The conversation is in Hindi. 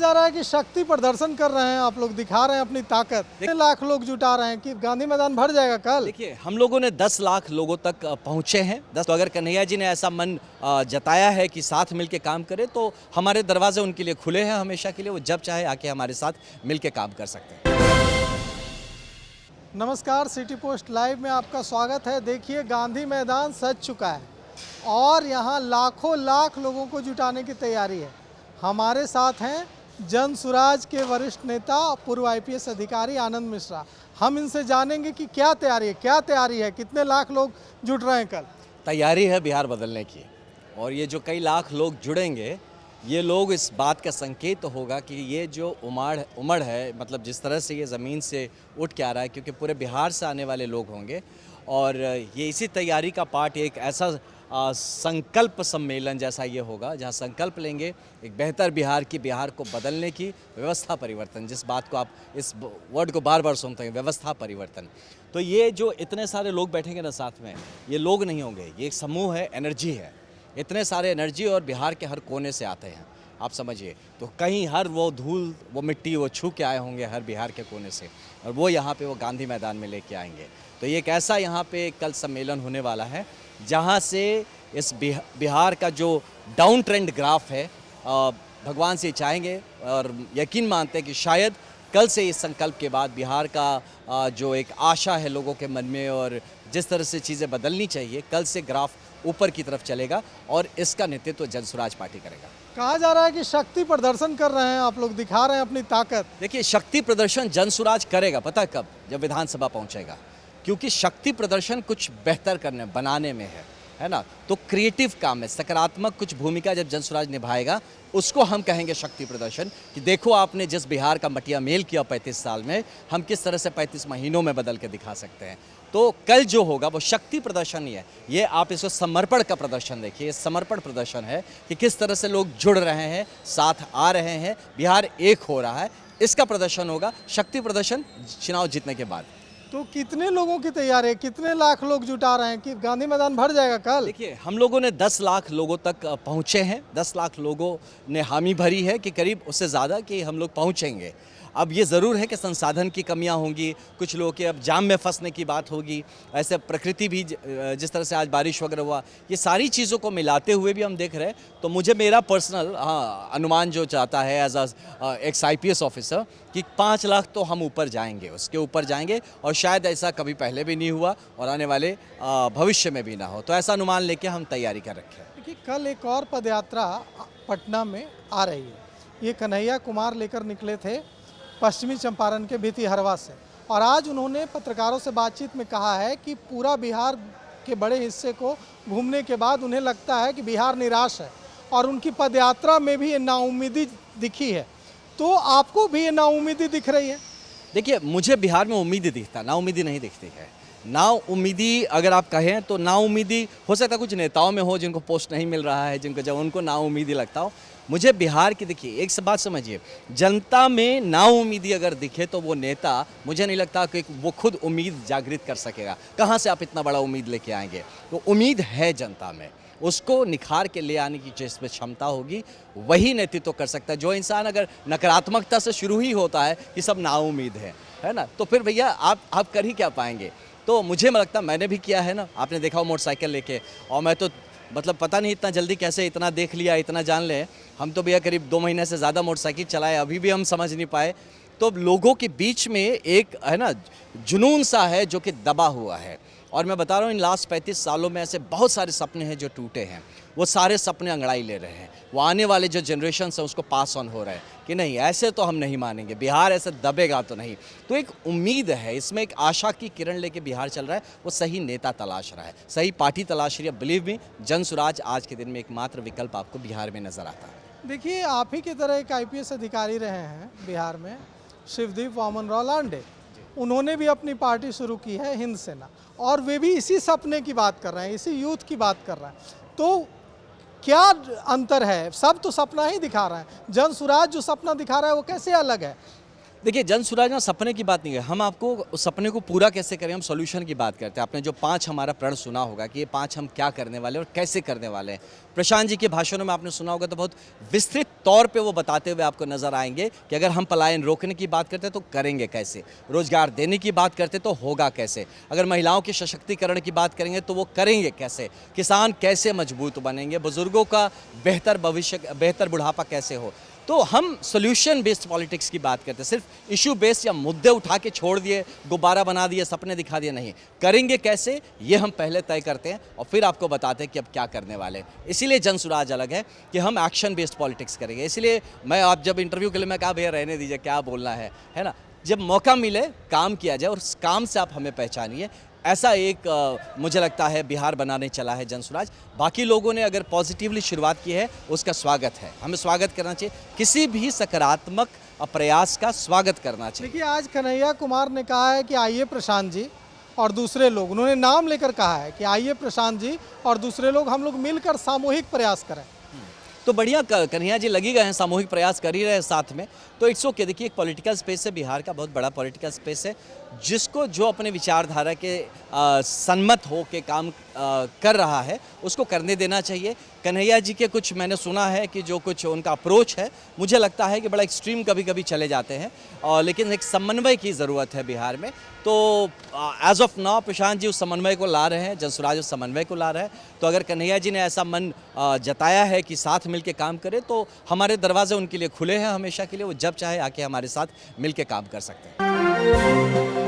जा रहा है कि शक्ति प्रदर्शन कर रहे हैं आप लोग, दिखा रहे हैं अपनी ताकत। 1 लाख लोग जुटा रहे हैं कि गांधी मैदान भर जाएगा कल। देखिए, हम लोगों ने 10 लाख लोगों तक पहुँचे हैं। तो अगर कन्हैया जी ने ऐसा मन जताया है कि साथ मिलके काम करें, तो हमारे दरवाजे उनके लिए खुले हैं हमेशा के लिए। वो जब चाहे आके हमारे साथ मिलके काम कर सकते हैं। नमस्कार, सिटी पोस्ट लाइव में आपका स्वागत है। देखिए, गांधी मैदान सज चुका है और यहाँ लाखों लाख लोगों को जुटाने की तैयारी है। हमारे साथ हैं जन सुराज के वरिष्ठ नेता, पूर्व आईपीएस अधिकारी आनंद मिश्रा। हम इनसे जानेंगे कि क्या तैयारी है, कितने लाख लोग जुट रहे हैं कल। तैयारी है बिहार बदलने की, और ये जो कई लाख लोग जुड़ेंगे, ये लोग इस बात का संकेत होगा कि ये जो उमड़ है, मतलब जिस तरह से ये ज़मीन से उठ के आ रहा है, क्योंकि पूरे बिहार से आने वाले लोग होंगे। और ये इसी तैयारी का पार्ट एक ऐसा संकल्प सम्मेलन जैसा ये होगा, जहाँ संकल्प लेंगे एक बेहतर बिहार को बदलने की, व्यवस्था परिवर्तन, जिस बात को आप इस वर्ड को बार बार सुनते हैं, व्यवस्था परिवर्तन। तो ये जो इतने सारे लोग बैठेंगे ना साथ में, ये लोग नहीं होंगे, ये एक समूह है, एनर्जी है। इतने सारे एनर्जी और बिहार के हर कोने से आते हैं, आप समझिए। तो कहीं हर वो धूल, वो मिट्टी, वो छू के आए होंगे हर बिहार के कोने से, और वो यहाँ पे वो गांधी मैदान में लेके आएंगे। तो ये एक ऐसा यहाँ पे कल सम्मेलन होने वाला है, जहाँ से इस बिहार का जो डाउन ट्रेंड ग्राफ है, भगवान से चाहेंगे और यकीन मानते हैं कि शायद कल से इस संकल्प के बाद बिहार का जो एक आशा है लोगों के मन में, और जिस तरह से चीज़ें बदलनी चाहिए, कल से ग्राफ ऊपर की तरफ चलेगा और इसका नेतृत्व जन सुराज पार्टी करेगा। कहा जा रहा है कि शक्ति प्रदर्शन कर रहे हैं आप लोग, दिखा रहे हैं अपनी ताकत। देखिए, शक्ति प्रदर्शन जन सुराज करेगा, पता है कब? जब विधानसभा पहुंचेगा, क्योंकि शक्ति प्रदर्शन कुछ बेहतर करने बनाने में है ना। तो क्रिएटिव काम में सकारात्मक कुछ भूमिका जब जन सुराज निभाएगा, उसको हम कहेंगे शक्ति प्रदर्शन। कि देखो, आपने जिस बिहार का मटिया मेल किया 35 साल में, हम किस तरह से 35 महीनों में बदल के दिखा सकते हैं। तो कल जो होगा वो शक्ति प्रदर्शन ही है। ये आप इसको समर्पण का प्रदर्शन देखिए, समर्पण प्रदर्शन है कि किस तरह से लोग जुड़ रहे हैं, साथ आ रहे हैं, बिहार एक हो रहा है, इसका प्रदर्शन होगा। शक्ति प्रदर्शन चुनाव जीतने के बाद। तो कितने लोगों की तैयारी है, कितने लाख लोग जुटा रहे हैं कि गांधी मैदान भर जाएगा कल? देखिए, हम लोगों ने 10 लाख लोगों तक पहुँचे हैं। 10 लाख लोगों ने हामी भरी है कि करीब उससे ज़्यादा कि हम लोग पहुँचेंगे। अब ये ज़रूर है कि संसाधन की कमियां होंगी, कुछ लोगों के अब जाम में फंसने की बात होगी, ऐसे प्रकृति भी जिस तरह से आज बारिश वगैरह हुआ, ये सारी चीज़ों को मिलाते हुए भी हम देख रहे हैं। तो मुझे मेरा पर्सनल अनुमान जो चाहता है एज एक्स IPS ऑफिसर कि 5 लाख तो हम ऊपर जाएंगे, उसके ऊपर जाएंगे, और शायद ऐसा कभी पहले भी नहीं हुआ और आने वाले भविष्य में भी ना हो। तो ऐसा अनुमान लेके हम तैयारी कर रखे हैं। देखिए, कल एक और पदयात्रा पटना में आ रही है। ये कन्हैया कुमार लेकर निकले थे पश्चिमी चंपारण के भितिहरवा से, और आज उन्होंने पत्रकारों से बातचीत में कहा है कि पूरा बिहार के बड़े हिस्से को घूमने के बाद उन्हें लगता है कि बिहार निराश है, और उनकी पदयात्रा में भी ये नाउम्मीदी दिखी है। तो आपको भी ये नाउम्मीदी दिख रही है? देखिए, मुझे बिहार में उम्मीद दिखता, नाउम्मीदी नहीं दिखती है। नाउम्मीदी अगर आप कहें तो नाउम्मीदी हो सकता है कुछ नेताओं में हो, जिनको पोस्ट नहीं मिल रहा है, जिनको जब उनको नाउम्मीदी लगता हो। मुझे बिहार की, देखिए एक बात समझिए, जनता में नाउम्मीदी अगर दिखे तो वो नेता, मुझे नहीं लगता कि वो खुद उम्मीद जागृत कर सकेगा। कहाँ से आप इतना बड़ा उम्मीद लेके आएंगे? तो उम्मीद है जनता में, उसको निखार के ले आने की जिसमें क्षमता होगी, वही नेतृत्व कर सकता है। जो इंसान अगर नकारात्मकता से शुरू ही होता है कि सब नाउम्मीद है ना, तो फिर भैया आप कर ही क्या पाएंगे? तो मुझे लगता, मैंने भी किया है ना, आपने देखा हो मोटरसाइकिल लेके, और मैं तो मतलब पता नहीं इतना जल्दी कैसे इतना देख लिया, इतना जान ले। हम तो भैया करीब 2 महीने से ज़्यादा मोटरसाइकिल चलाए, अभी भी हम समझ नहीं पाए। तो लोगों के बीच में एक है ना जुनून सा है जो कि दबा हुआ है। और मैं बता रहा हूँ, इन लास्ट 35 सालों में ऐसे बहुत सारे सपने हैं जो टूटे हैं। वो सारे सपने अंगड़ाई ले रहे हैं। वो आने वाले जो जनरेशन है उसको पास ऑन हो रहा है कि नहीं, ऐसे तो हम नहीं मानेंगे, बिहार ऐसे दबेगा तो नहीं। तो एक उम्मीद है, इसमें एक आशा की किरण लेके बिहार चल रहा है। वो सही नेता तलाश रहा है, सही पार्टी तलाश रही है। बिलीव मी, जन सुराज आज के दिन में एकमात्र विकल्प आपको बिहार में नजर आता है। देखिए, आप ही की तरह एक IPS अधिकारी रहे हैं बिहार में, शिवदीप वामन राव लांडे। उन्होंने भी अपनी पार्टी शुरू की है, हिंद सेना, और वे भी इसी सपने की बात कर रहे हैं, इसी यूथ की बात कर रहे हैं। तो क्या अंतर है? सब तो सपना ही दिखा रहे हैं। जन सुराज जो सपना दिखा रहा है वो कैसे अलग है? देखिए, जन सुराज ना सपने की बात नहीं है, हम आपको उस सपने को पूरा कैसे करें, हम सॉल्यूशन की बात करते हैं। आपने जो 5 हमारा प्रण सुना होगा कि ये 5 हम क्या करने वाले हैं और कैसे करने वाले हैं। प्रशांत जी के भाषणों में आपने सुना होगा तो बहुत विस्तृत तौर पे वो बताते हुए आपको नजर आएंगे कि अगर हम पलायन रोकने की बात करते हैं तो करेंगे कैसे, रोजगार देने की बात करते तो होगा कैसे, अगर महिलाओं के सशक्तिकरण की बात करेंगे तो वो करेंगे कैसे, किसान कैसे मजबूत बनेंगे, बुजुर्गों का बेहतर भविष्य, बेहतर बुढ़ापा कैसे हो। तो हम सोल्यूशन बेस्ड पॉलिटिक्स की बात करते हैं, सिर्फ इशू बेस्ड या मुद्दे उठा के छोड़ दिए, गुब्बारा बना दिए, सपने दिखा दिए, नहीं। करेंगे कैसे ये हम पहले तय करते हैं और फिर आपको बताते हैं कि अब क्या करने वाले हैं। इसीलिए जन सुराज अलग है कि हम एक्शन बेस्ड पॉलिटिक्स करेंगे। इसलिए मैं आप जब इंटरव्यू के लिए मैं कहा भैया रहने दीजिए, क्या बोलना है ना। जब मौका मिले काम किया जाए और उस काम से आप हमें पहचानिए। ऐसा एक मुझे लगता है बिहार बनाने चला है जन सुराज। बाकी लोगों ने अगर पॉजिटिवली शुरुआत की है उसका स्वागत है, हमें स्वागत करना चाहिए, किसी भी सकारात्मक प्रयास का स्वागत करना चाहिए। देखिए, आज कन्हैया कुमार ने कहा है कि आइए प्रशांत जी और दूसरे लोग, उन्होंने नाम लेकर कहा है कि आइए प्रशांत जी और दूसरे लोग, हम लोग मिलकर सामूहिक प्रयास करें। तो बढ़िया, कन्हैया जी लगी गए हैं, सामूहिक प्रयास कर ही रहे हैं साथ में, तो इट्स ओके। देखिए, एक पॉलिटिकल स्पेस है, बिहार का बहुत बड़ा पॉलिटिकल स्पेस है, जिसको जो अपने विचारधारा के सन्मत हो के काम कर रहा है उसको करने देना चाहिए। कन्हैया जी के कुछ मैंने सुना है कि जो कुछ उनका अप्रोच है, मुझे लगता है कि बड़ा एक्सट्रीम कभी कभी चले जाते हैं, और लेकिन एक समन्वय की ज़रूरत है बिहार में। तो as of now Prashant ji उस समन्वय को ला रहे हैं, जन सुराज उस समन्वय को ला रहे हैं। तो अगर कन्हैया जी ने ऐसा मन जताया है कि साथ मिल के काम करें, तो हमारे दरवाजे उनके लिए खुले हैं हमेशा के लिए, वो जब चाहे आके हमारे साथ मिल के काम कर सकते हैं।